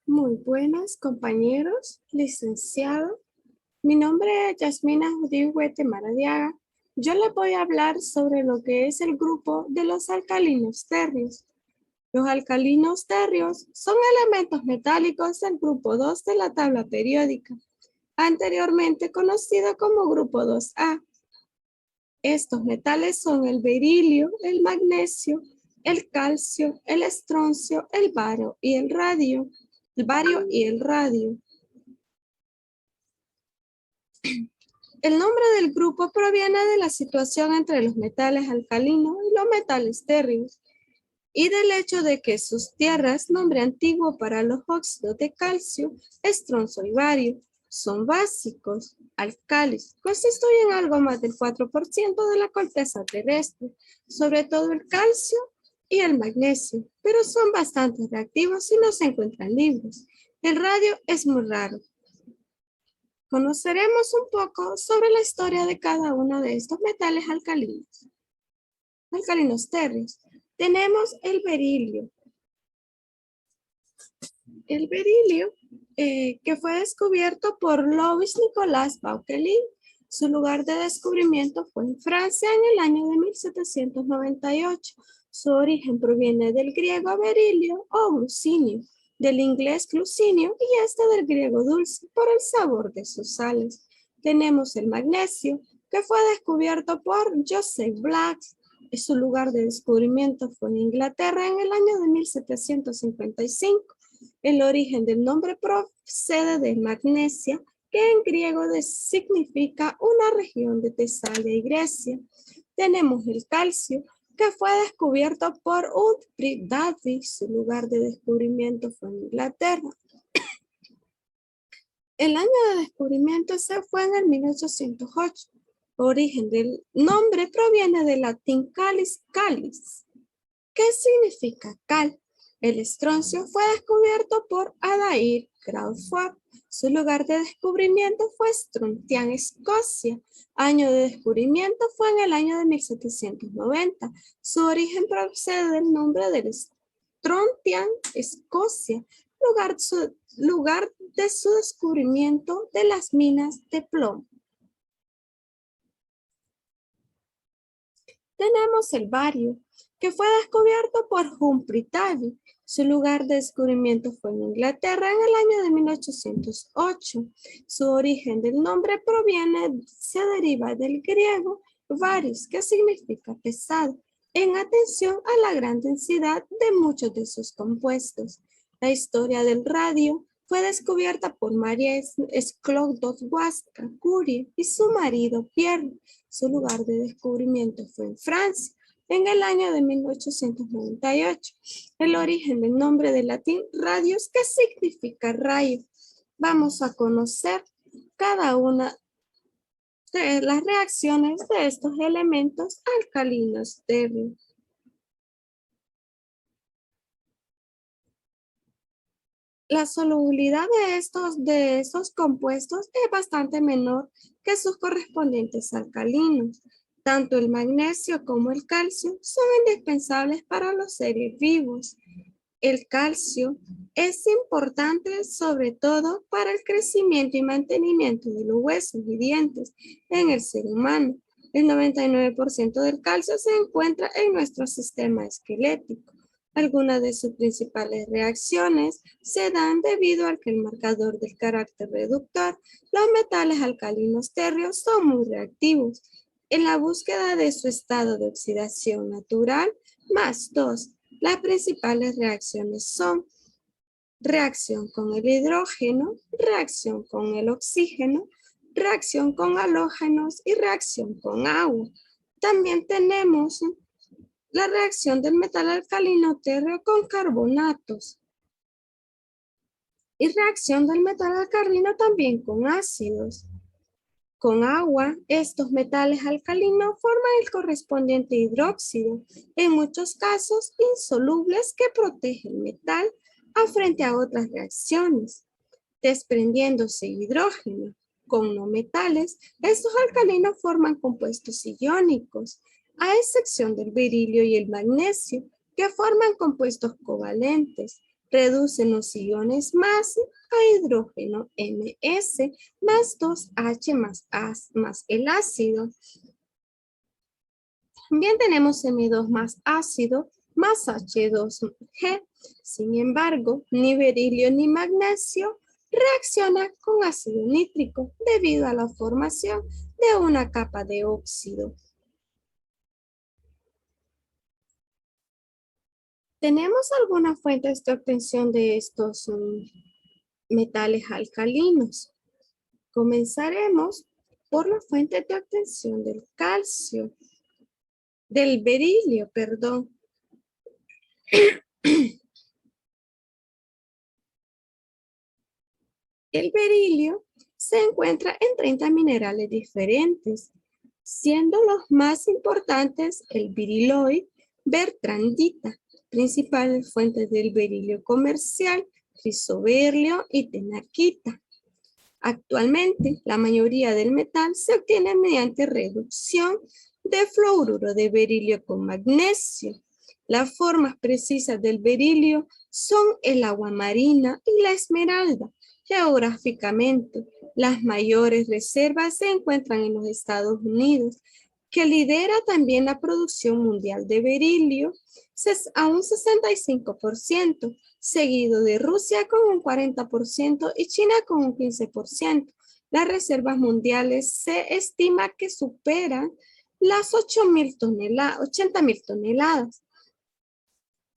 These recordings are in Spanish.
Muy buenas, compañeros, licenciado. Mi nombre es Yasmina Judí Huete Maradiaga. Yo les voy a hablar sobre lo que es el grupo de los alcalinos tercios. Los alcalinos tercios son elementos metálicos del grupo 2 de la tabla periódica, anteriormente conocido como grupo 2A. Estos metales son el berilio, el magnesio, el calcio, el estroncio, el bario y el radio. El bario y el radio. El nombre del grupo proviene de la situación entre los metales alcalinos y los metales tercios y del hecho de que sus tierras, nombre antiguo para los óxidos de calcio, estroncio y bario, son básicos, alcalis, constituyen algo más del 4% de la corteza terrestre, sobre todo el calcio y el magnesio, pero son bastante reactivos y no se encuentran libres. El radio es muy raro. Conoceremos un poco sobre la historia de cada uno de estos metales alcalinos tercios. Tenemos el berilio. El berilio, que fue descubierto por Louis Nicolas Vauquelin. Su lugar de descubrimiento fue en Francia en el año de 1798. Su origen proviene del griego berilio o glucinio, del inglés glucinio y este del griego dulce por el sabor de sus sales. Tenemos el magnesio, que fue descubierto por Joseph Black. Su lugar de descubrimiento fue en Inglaterra en el año de 1755. El origen del nombre procede de Magnesia, que en griego significa una región de Tesalia y Grecia. Tenemos el calcio, que fue descubierto por Humphrey Davy. Su lugar de descubrimiento fue en Inglaterra. El año de descubrimiento se fue en el 1808. El origen del nombre proviene del latín calis calis, que significa cal. El estroncio fue descubierto por Adair Crawford. Su lugar de descubrimiento fue Strontian, Escocia. Año de descubrimiento fue en el año de 1790. Su origen procede del nombre del Strontian, Escocia, lugar de su descubrimiento de las minas de plomo. Tenemos el bario, que fue descubierto por Humphrey Davy. Su lugar de descubrimiento fue en Inglaterra en el año de 1808. Su origen del nombre se deriva del griego varius, que significa pesado, en atención a la gran densidad de muchos de sus compuestos. La historia del radio fue descubierta por María Skłodowska Curie y su marido Pierre. Su lugar de descubrimiento fue en Francia en el año de 1898. El origen del nombre del latín radius, que significa rayo. Vamos a conocer cada una de las reacciones de estos elementos alcalinos tercios. La solubilidad de estos compuestos es bastante menor que sus correspondientes alcalinos. Tanto el magnesio como el calcio son indispensables para los seres vivos. El calcio es importante sobre todo para el crecimiento y mantenimiento de los huesos y dientes en el ser humano. El 99% del calcio se encuentra en nuestro sistema esquelético. Algunas de sus principales reacciones se dan debido a que el marcador del carácter reductor, los metales alcalinos tercios, son muy reactivos. En la búsqueda de su estado de oxidación natural, +2, las principales reacciones son reacción con el hidrógeno, reacción con el oxígeno, reacción con halógenos y reacción con agua. También tenemos la reacción del metal alcalino tercio con carbonatos y reacción del metal alcalino también con ácidos. Con agua, estos metales alcalinos forman el correspondiente hidróxido, en muchos casos insolubles, que protege el metal frente a otras reacciones. Desprendiéndose hidrógeno con no metales, estos alcalinos forman compuestos iónicos, a excepción del berilio y el magnesio, que forman compuestos covalentes. Reducen los iones más a hidrógeno MS más 2H más A más el ácido. También tenemos M2 más ácido más H2G. Sin embargo, ni berilio ni magnesio reacciona con ácido nítrico debido a la formación de una capa de óxido. ¿Tenemos algunas fuentes de obtención de estos metales alcalinos? Comenzaremos por la fuente de obtención del calcio, del berilio, perdón. El berilio se encuentra en 30 minerales diferentes, siendo los más importantes el biriloid, bertrandita, principales fuentes del berilio comercial, crisoberilio y tenaquita. Actualmente, la mayoría del metal se obtiene mediante reducción de fluoruro de berilio con magnesio. Las formas precisas del berilio son el agua marina y la esmeralda. Geográficamente, las mayores reservas se encuentran en los Estados Unidos, que lidera también la producción mundial de berilio a un 65%, seguido de Rusia con un 40% y China con un 15%. Las reservas mundiales se estima que superan las 80.000 toneladas.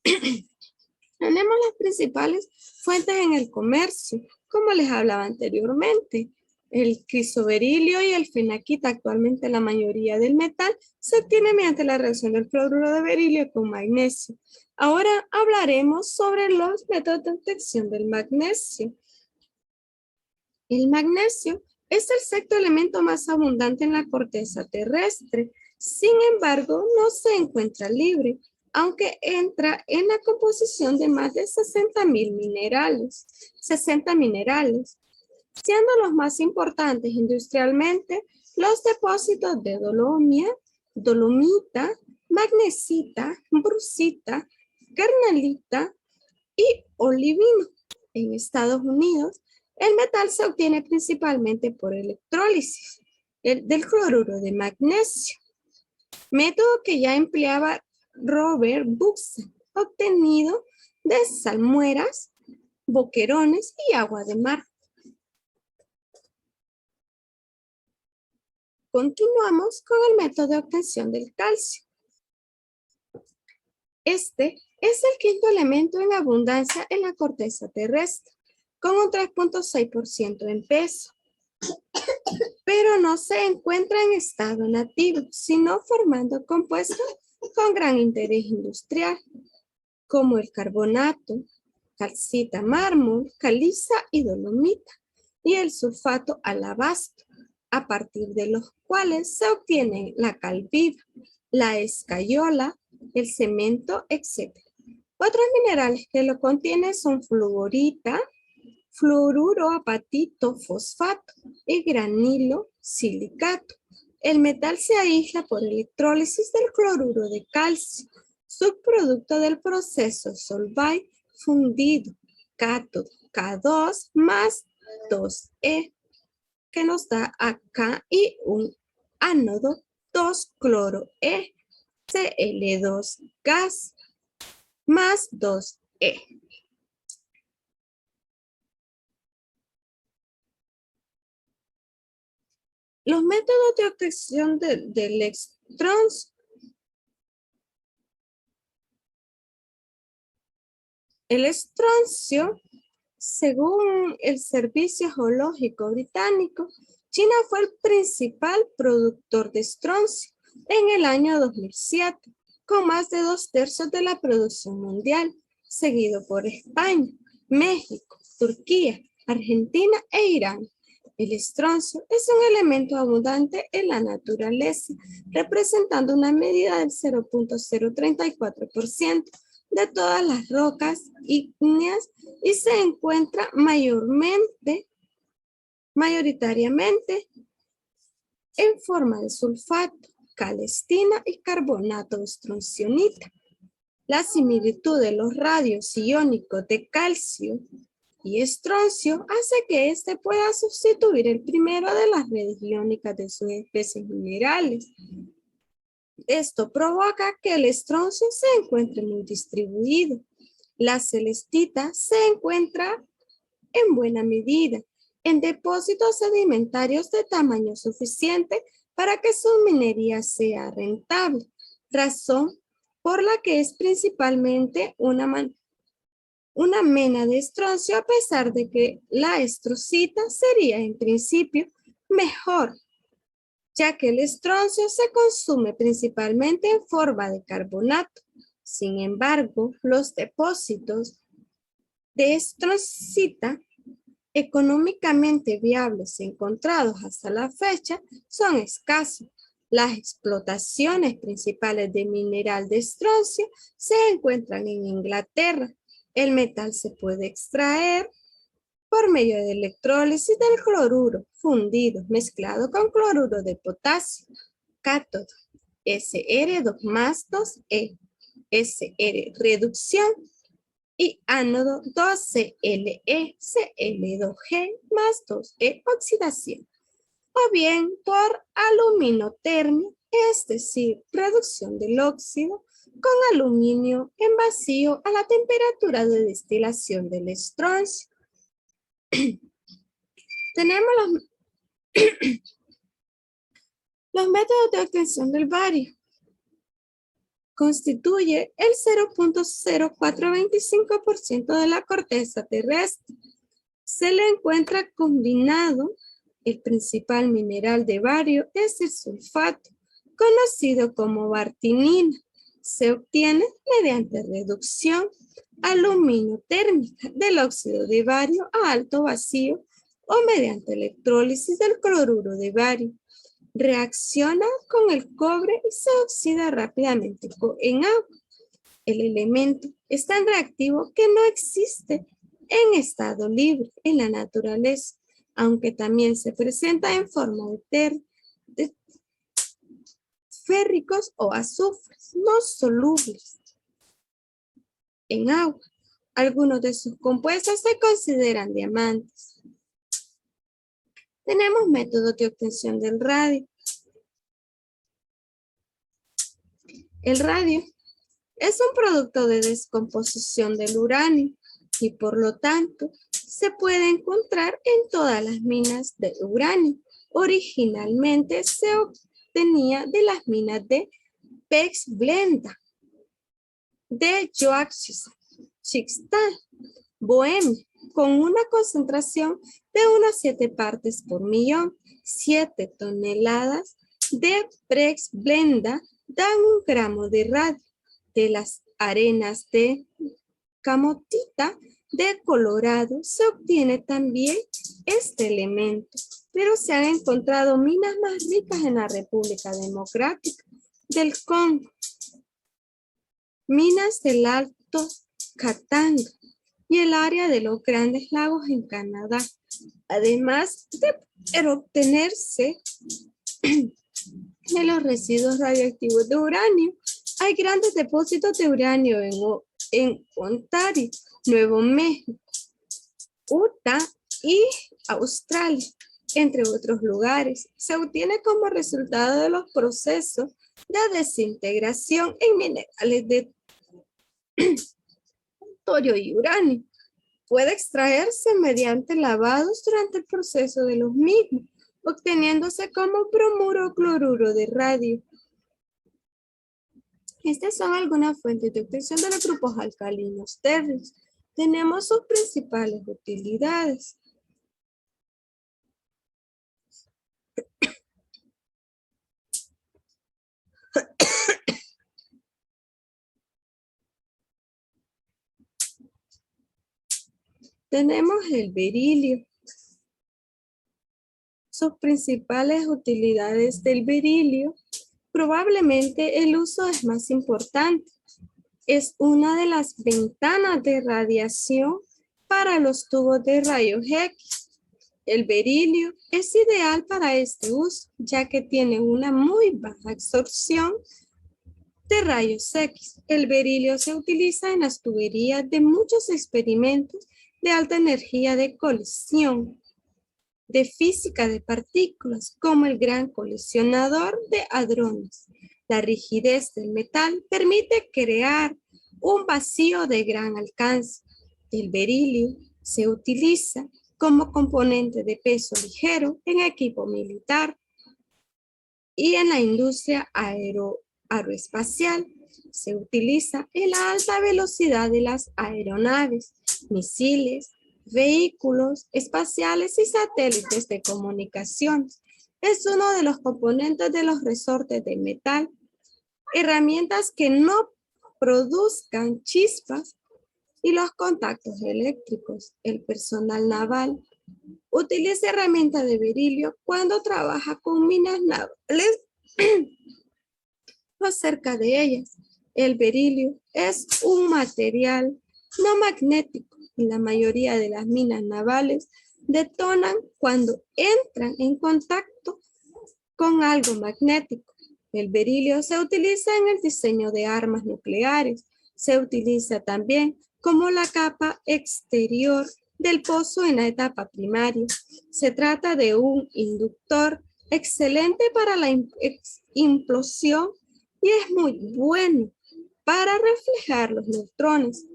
Tenemos las principales fuentes en el comercio, como les hablaba anteriormente. El crisoberilio y el fenaquita, actualmente la mayoría del metal, se obtiene mediante la reacción del fluoruro de berilio con magnesio. Ahora hablaremos sobre los métodos de obtención del magnesio. El magnesio es el sexto elemento más abundante en la corteza terrestre. Sin embargo, no se encuentra libre, aunque entra en la composición de más de 60 minerales, siendo los más importantes industrialmente los depósitos de dolomita, magnesita, brucita, carnalita y olivino. En Estados Unidos, el metal se obtiene principalmente por electrólisis del cloruro de magnesio, método que ya empleaba Robert Bunsen, obtenido de salmueras, boquerones y agua de mar. Continuamos con el método de obtención del calcio. Este es el quinto elemento en abundancia en la corteza terrestre, con un 3.6% en peso, pero no se encuentra en estado nativo, sino formando compuestos con gran interés industrial, como el carbonato, calcita, mármol, caliza y dolomita, y el sulfato alabastro, a partir de los cuales se obtiene la cal viva, la escayola, el cemento, etc. Otros minerales que lo contienen son fluorita, fluoruro apatito, fosfato y granilo silicato. El metal se aísla por electrólisis del cloruro de calcio, subproducto del proceso Solvay fundido, cátodo K2 más 2E, que nos da acá y un ánodo 2-cloro-E, Cl2 gas más 2E. Los métodos de obtención del estroncio. El estroncio, según el Servicio Geológico Británico, China fue el principal productor de estroncio en el año 2007, con más de 2/3 de la producción mundial, seguido por España, México, Turquía, Argentina e Irán. El estroncio es un elemento abundante en la naturaleza, representando una medida del 0.034% de todas las rocas ígneas y se encuentra mayoritariamente en forma de sulfato, calestina y carbonato de estroncionita. La similitud de los radios iónicos de calcio y estroncio hace que éste pueda sustituir el primero de las redes iónicas de sus especies minerales. Esto provoca que el estroncio se encuentre muy distribuido. La celestita se encuentra en buena medida en depósitos sedimentarios de tamaño suficiente para que su minería sea rentable, razón por la que es principalmente una mena de estroncio, a pesar de que la estrocita sería en principio mejor, ya que el estroncio se consume principalmente en forma de carbonato. Sin embargo, los depósitos de estrocita económicamente viables encontrados hasta la fecha son escasos. Las explotaciones principales de mineral de estroncio se encuentran en Inglaterra. El metal se puede extraer por medio de electrólisis del cloruro fundido mezclado con cloruro de potasio, cátodo, Sr2 más 2E, Sr reducción, y ánodo 2ClE, Cl2G más 2E oxidación, o bien por aluminotermia, es decir, reducción del óxido con aluminio en vacío a la temperatura de destilación del estroncio. Tenemos los métodos de obtención del bario. Constituye el 0.0425% de la corteza terrestre. Se le encuentra combinado. El principal mineral de bario es el sulfato, conocido como bartinina. Se obtiene mediante reducción aluminotérmica del óxido de bario a alto vacío o mediante electrólisis del cloruro de bario. Reacciona con el cobre y se oxida rápidamente en agua. El elemento es tan reactivo que no existe en estado libre en la naturaleza, aunque también se presenta en forma de férricos o azufres no solubles en agua. Algunos de sus compuestos se consideran diamantes. Tenemos métodos de obtención del radio. El radio es un producto de descomposición del uranio y por lo tanto se puede encontrar en todas las minas de uranio. Originalmente se obtenía de las minas de Pexblenda, de Joachimsthal, Bohemia, con una concentración de unas 7 partes por millón. 7 toneladas de Pexblenda dan 1 gramo de radio. De las arenas de camotita de Colorado se obtiene también este elemento, pero se han encontrado minas más ricas en la República Democrática del Congo, minas del Alto Katanga y el área de los Grandes Lagos en Canadá. Además de obtenerse de los residuos radioactivos de uranio, hay grandes depósitos de uranio en Ontario, Nuevo México, Utah y Australia, entre otros lugares. Se obtiene como resultado de los procesos de desintegración en minerales de torio y uranio. Puede extraerse mediante lavados durante el proceso de los mismos, obteniéndose como bromuro o cloruro de radio. Estas son algunas fuentes de obtención de los grupos alcalinos terrestres. Tenemos sus principales utilidades. Tenemos el berilio. Sus principales utilidades del berilio. Probablemente el uso es más importante. Es una de las ventanas de radiación para los tubos de rayos X. El berilio es ideal para este uso, ya que tiene una muy baja absorción de rayos X. El berilio se utiliza en las tuberías de muchos experimentos de alta energía de colisión, de física de partículas, como el gran colisionador de hadrones. La rigidez del metal permite crear un vacío de gran alcance. El berilio se utiliza como componente de peso ligero en equipo militar y en la industria aeroespacial. Se utiliza en la alta velocidad de las aeronaves, misiles, vehículos espaciales y satélites de comunicaciones. Es uno de los componentes de los resortes de metal. Herramientas que no produzcan chispas y los contactos eléctricos. El personal naval utiliza herramientas de berilio cuando trabaja con minas navales o cerca de ellas. El berilio es un material no magnético y la mayoría de las minas navales detonan cuando entran en contacto con algo magnético. El berilio se utiliza en el diseño de armas nucleares. Se utiliza también como la capa exterior del pozo en la etapa primaria. Se trata de un inductor excelente para la implosión y es muy bueno para reflejar los neutrones.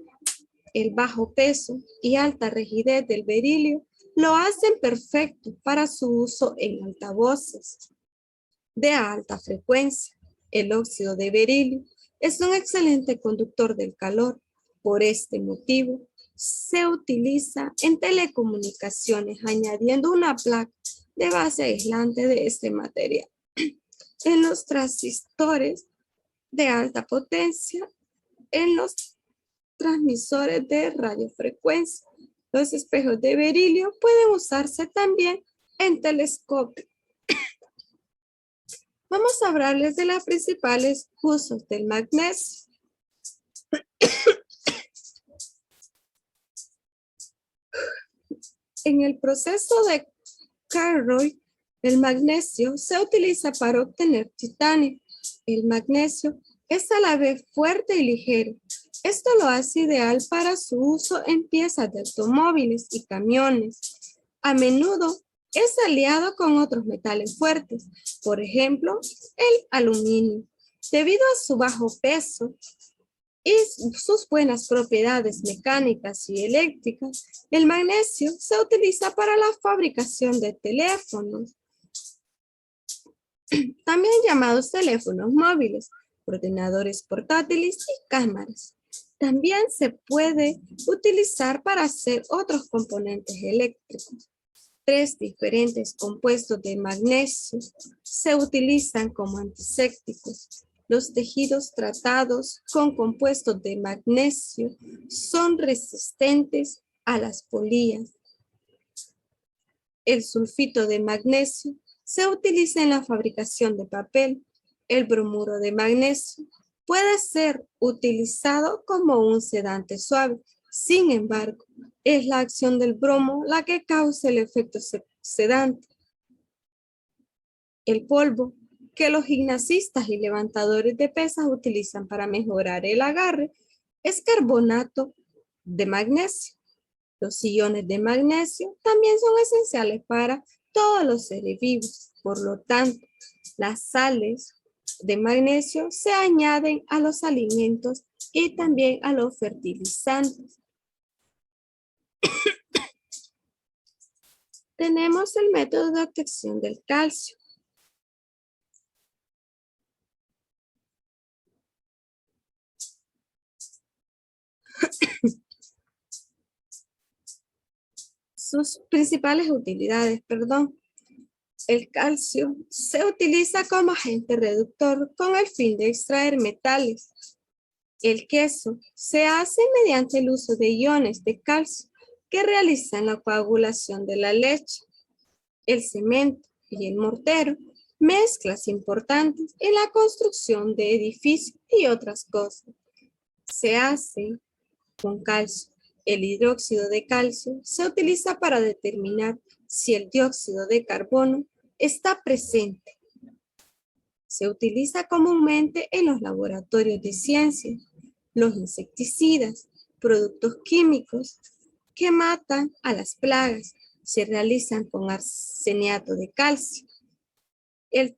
El bajo peso y alta rigidez del berilio lo hacen perfecto para su uso en altavoces de alta frecuencia. El óxido de berilio es un excelente conductor del calor. Por este motivo, se utiliza en telecomunicaciones añadiendo una placa de base aislante de este material. En los transistores de alta potencia, en los transmisores de radiofrecuencia. Los espejos de berilio pueden usarse también en telescopios. Vamos a hablarles de los principales usos del magnesio. En el proceso de Carroll, el magnesio se utiliza para obtener titanio. El magnesio es a la vez fuerte y ligero. Esto lo hace ideal para su uso en piezas de automóviles y camiones. A menudo es aliado con otros metales fuertes, por ejemplo, el aluminio. Debido a su bajo peso y sus buenas propiedades mecánicas y eléctricas, el magnesio se utiliza para la fabricación de teléfonos, también llamados teléfonos móviles, ordenadores portátiles y cámaras. También se puede utilizar para hacer otros componentes eléctricos. 3 diferentes compuestos de magnesio se utilizan como antisépticos. Los tejidos tratados con compuestos de magnesio son resistentes a las polías. El sulfito de magnesio se utiliza en la fabricación de papel. El bromuro de magnesio puede ser utilizado como un sedante suave. Sin embargo, es la acción del bromo la que causa el efecto sedante. El polvo que los gimnastas y levantadores de pesas utilizan para mejorar el agarre es carbonato de magnesio. Los iones de magnesio también son esenciales para todos los seres vivos. Por lo tanto, las sales de magnesio se añaden a los alimentos y también a los fertilizantes. Tenemos el método de obtención del calcio. Sus principales utilidades, El calcio se utiliza como agente reductor con el fin de extraer metales. El queso se hace mediante el uso de iones de calcio que realizan la coagulación de la leche. El cemento y el mortero, mezclas importantes en la construcción de edificios y otras cosas, se hace con calcio. El hidróxido de calcio se utiliza para determinar si el dióxido de carbono está presente. Se utiliza comúnmente en los laboratorios de ciencias, los insecticidas, productos químicos que matan a las plagas. Se realizan con arseniato de calcio. El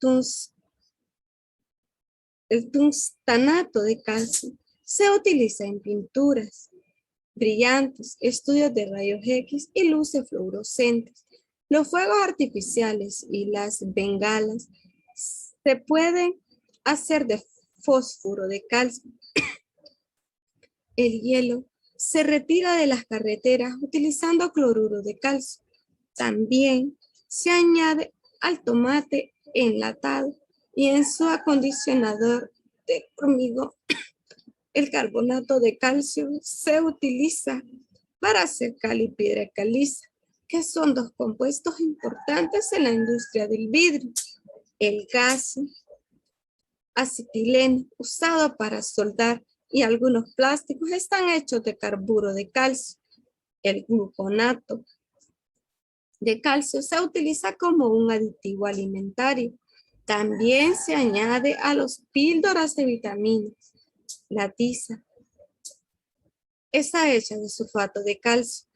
tungstanato de calcio se utiliza en pinturas brillantes, estudios de rayos X y luces fluorescentes. Los fuegos artificiales y las bengalas se pueden hacer de fósforo de calcio. El hielo se retira de las carreteras utilizando cloruro de calcio. También se añade al tomate enlatado y en su acondicionador de hormigón. El carbonato de calcio se utiliza para hacer cal y piedra caliza, que son dos compuestos importantes en la industria del vidrio. El gas acetileno usado para soldar y algunos plásticos están hechos de carburo de calcio. El gluconato de calcio se utiliza como un aditivo alimentario. También se añade a los píldoras de vitaminas. La tiza está hecha de sulfato de calcio.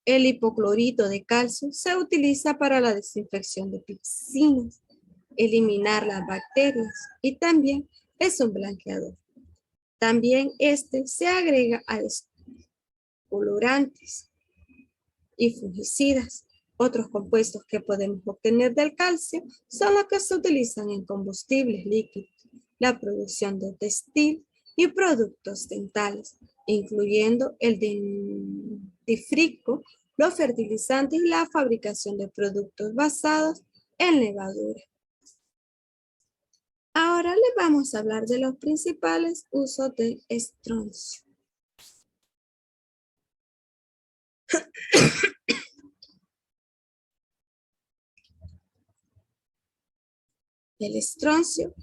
El hipoclorito de calcio se utiliza para la desinfección de piscinas, eliminar las bacterias y también es un blanqueador. También se agrega a descolorantes y fungicidas. Otros compuestos que podemos obtener del calcio son los que se utilizan en combustibles líquidos, la producción de textil y productos dentales, incluyendo el dentifricio, los fertilizantes y la fabricación de productos basados en levadura. Ahora les vamos a hablar de los principales usos del estroncio. El estroncio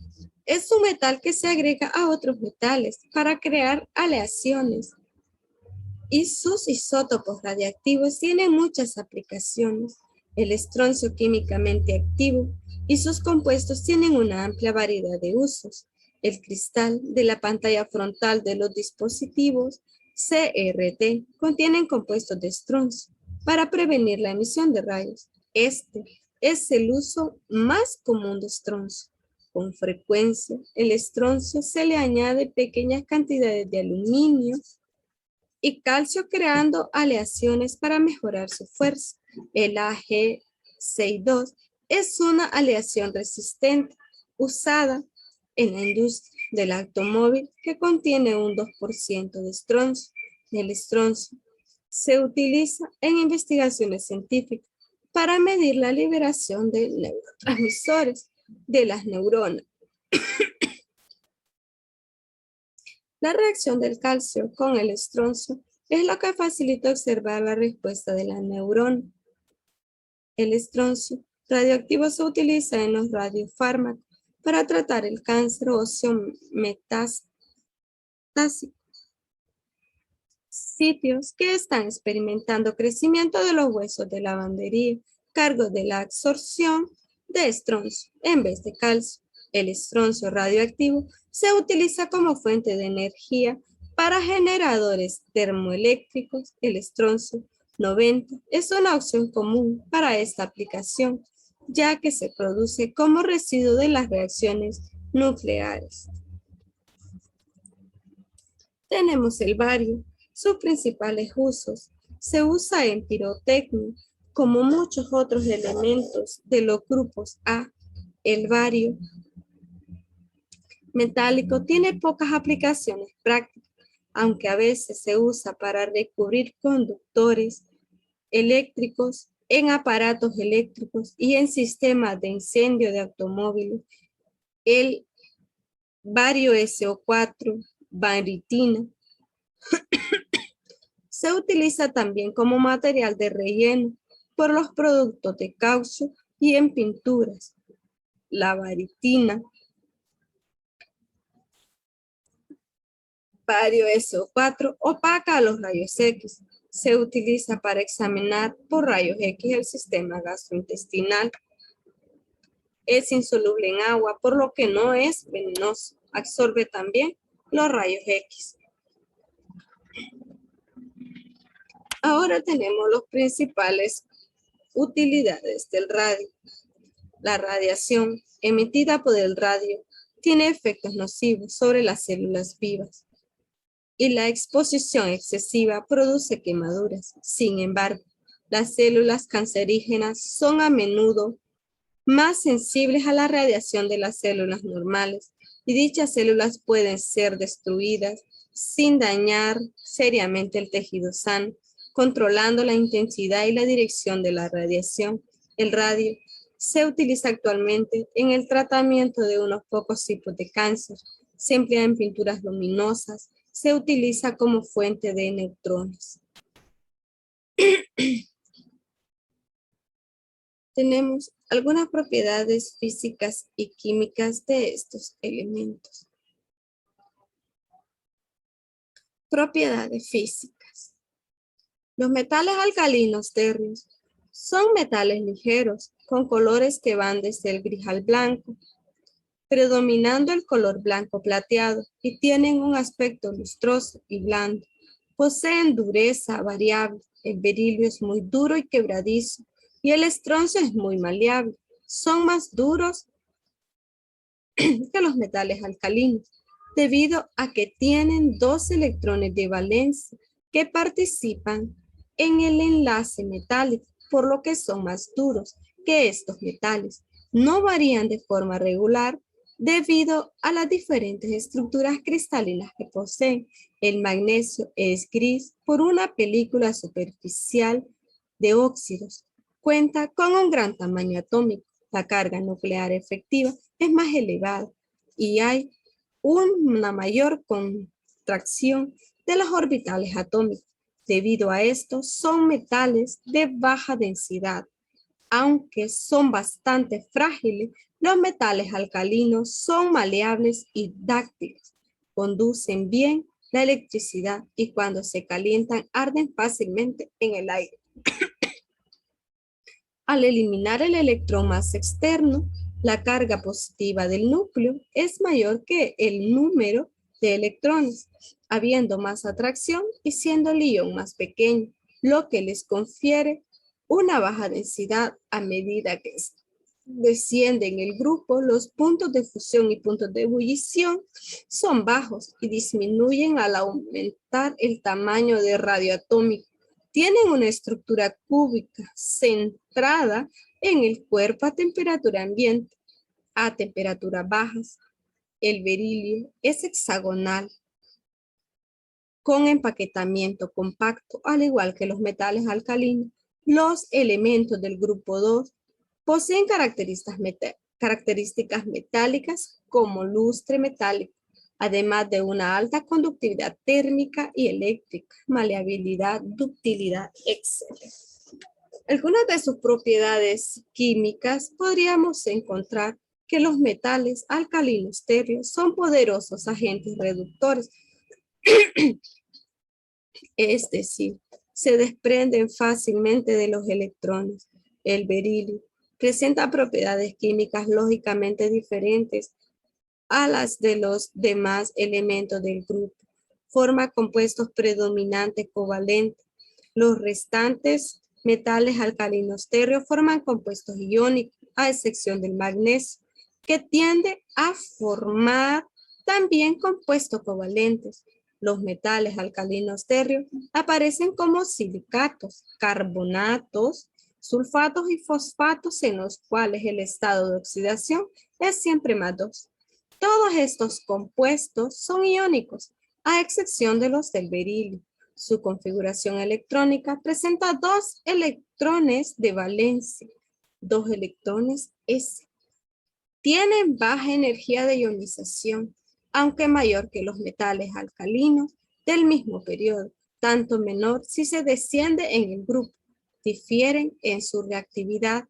es un metal que se agrega a otros metales para crear aleaciones y sus isótopos radiactivos tienen muchas aplicaciones. El estroncio químicamente activo y sus compuestos tienen una amplia variedad de usos. El cristal de la pantalla frontal de los dispositivos CRT contienen compuestos de estroncio para prevenir la emisión de rayos. Este es el uso más común de estroncio. Con frecuencia, el estroncio se le añade pequeñas cantidades de aluminio y calcio creando aleaciones para mejorar su fuerza. El Ag62 es una aleación resistente usada en la industria del automóvil que contiene un 2% de estroncio. El estroncio se utiliza en investigaciones científicas para medir la liberación de neurotransmisores de las neuronas. La reacción del calcio con el estroncio es lo que facilita observar la respuesta de la neurona. El estroncio radioactivo se utiliza en los radiofármacos para tratar el cáncer óseo metastásico. Sitios que están experimentando crecimiento de los huesos de lavandería, cargo de la absorción de estroncio en vez de calcio. El estroncio radioactivo se utiliza como fuente de energía para generadores termoeléctricos. El estroncio 90 es una opción común para esta aplicación, ya que se produce como residuo de las reacciones nucleares. Tenemos el bario. Sus principales usos. Se usa en pirotecnia, como muchos otros elementos de los grupos A. El bario metálico tiene pocas aplicaciones prácticas, aunque a veces se usa para recubrir conductores eléctricos en aparatos eléctricos y en sistemas de incendio de automóviles. El bario SO4, baritina, se utiliza también como material de relleno por los productos de caucho y en pinturas. La baritina, bario SO4, opaca a los rayos X. Se utiliza para examinar por rayos X el sistema gastrointestinal. Es insoluble en agua, por lo que no es venenoso. Absorbe también los rayos X. Ahora tenemos las principales utilidades del radio. La radiación emitida por el radio tiene efectos nocivos sobre las células vivas y la exposición excesiva produce quemaduras. Sin embargo, las células cancerígenas son a menudo más sensibles a la radiación de las células normales y dichas células pueden ser destruidas sin dañar seriamente el tejido sano, controlando la intensidad y la dirección de la radiación. El radio se utiliza actualmente en el tratamiento de unos pocos tipos de cáncer. Se emplea en pinturas luminosas. Se utiliza como fuente de neutrones. Tenemos algunas propiedades físicas y químicas de estos elementos. Propiedades físicas. Los metales alcalinos térreos son metales ligeros con colores que van desde el gris al blanco, predominando el color blanco plateado y tienen un aspecto lustroso y blando. Poseen dureza variable. El berilio es muy duro y quebradizo y el estroncio es muy maleable. Son más duros que los metales alcalinos debido a que tienen dos electrones de valencia que participan en el enlace metálico, por lo que son más duros que estos metales. No varían de forma regular debido a las diferentes estructuras cristalinas que poseen. El magnesio es gris por una película superficial de óxidos. Cuenta con un gran tamaño atómico. La carga nuclear efectiva es más elevada y hay una mayor contracción de los orbitales atómicos. Debido a esto, son metales de baja densidad. Aunque son bastante frágiles, los metales alcalinos son maleables y dáctiles. Conducen bien la electricidad y cuando se calientan arden fácilmente en el aire. Al eliminar el electrón más externo, la carga positiva del núcleo es mayor que el número de electrones, habiendo más atracción y siendo el ion más pequeño, lo que les confiere una baja densidad. A medida que desciende en el grupo, los puntos de fusión y puntos de ebullición son bajos y disminuyen al aumentar el tamaño de radioatómico. Tienen una estructura cúbica centrada en el cuerpo a temperatura ambiente. A temperaturas bajas, el berilio es hexagonal con empaquetamiento compacto, al igual que los metales alcalinos. Los elementos del grupo 2 poseen características metálicas como lustre metálico, además de una alta conductividad térmica y eléctrica, maleabilidad, ductilidad, etc. Algunas de sus propiedades químicas podríamos encontrar que los metales alcalinos térreos son poderosos agentes reductores, es decir, se desprenden fácilmente de los electrones. El berilio presenta propiedades químicas lógicamente diferentes a las de los demás elementos del grupo. Forma compuestos predominantes covalentes. Los restantes metales alcalinos térreos forman compuestos iónicos, a excepción del magnesio, que tiende a formar también compuestos covalentes. Los metales alcalinos térreos aparecen como silicatos, carbonatos, sulfatos y fosfatos en los cuales el estado de oxidación es siempre más 2. Todos estos compuestos son iónicos, a excepción de los del berilio. Su configuración electrónica presenta 2 electrones de valencia, 2 electrones S. Tienen baja energía de ionización, aunque mayor que los metales alcalinos del mismo periodo, tanto menor si se desciende en el grupo. Difieren en su reactividad,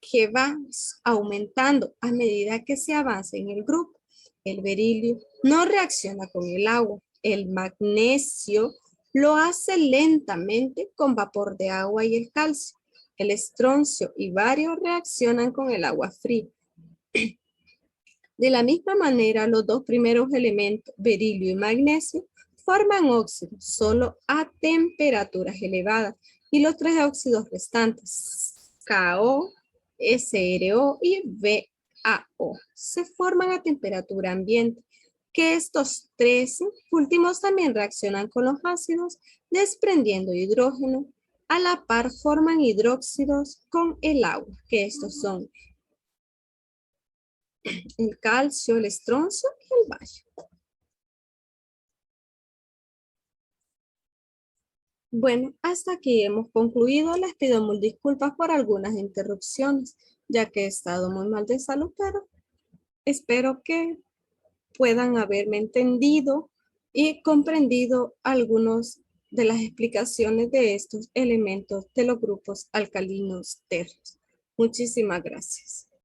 que va aumentando a medida que se avanza en el grupo. El berilio no reacciona con el agua. El magnesio lo hace lentamente con vapor de agua y el calcio. El estroncio y bario reaccionan con el agua fría. De la misma manera, los dos primeros elementos, berilio y magnesio, forman óxidos solo a temperaturas elevadas y los tres óxidos restantes, KO, SRO y VAO, se forman a temperatura ambiente, que estos tres últimos también reaccionan con los ácidos desprendiendo hidrógeno. A la par forman hidróxidos con el agua, que estos son el calcio, el estroncio y el bario. Bueno, hasta aquí hemos concluido. Les pido mil disculpas por algunas interrupciones, ya que he estado muy mal de salud, pero espero que puedan haberme entendido y comprendido algunas de las explicaciones de estos elementos de los grupos alcalinos tercios. Muchísimas gracias.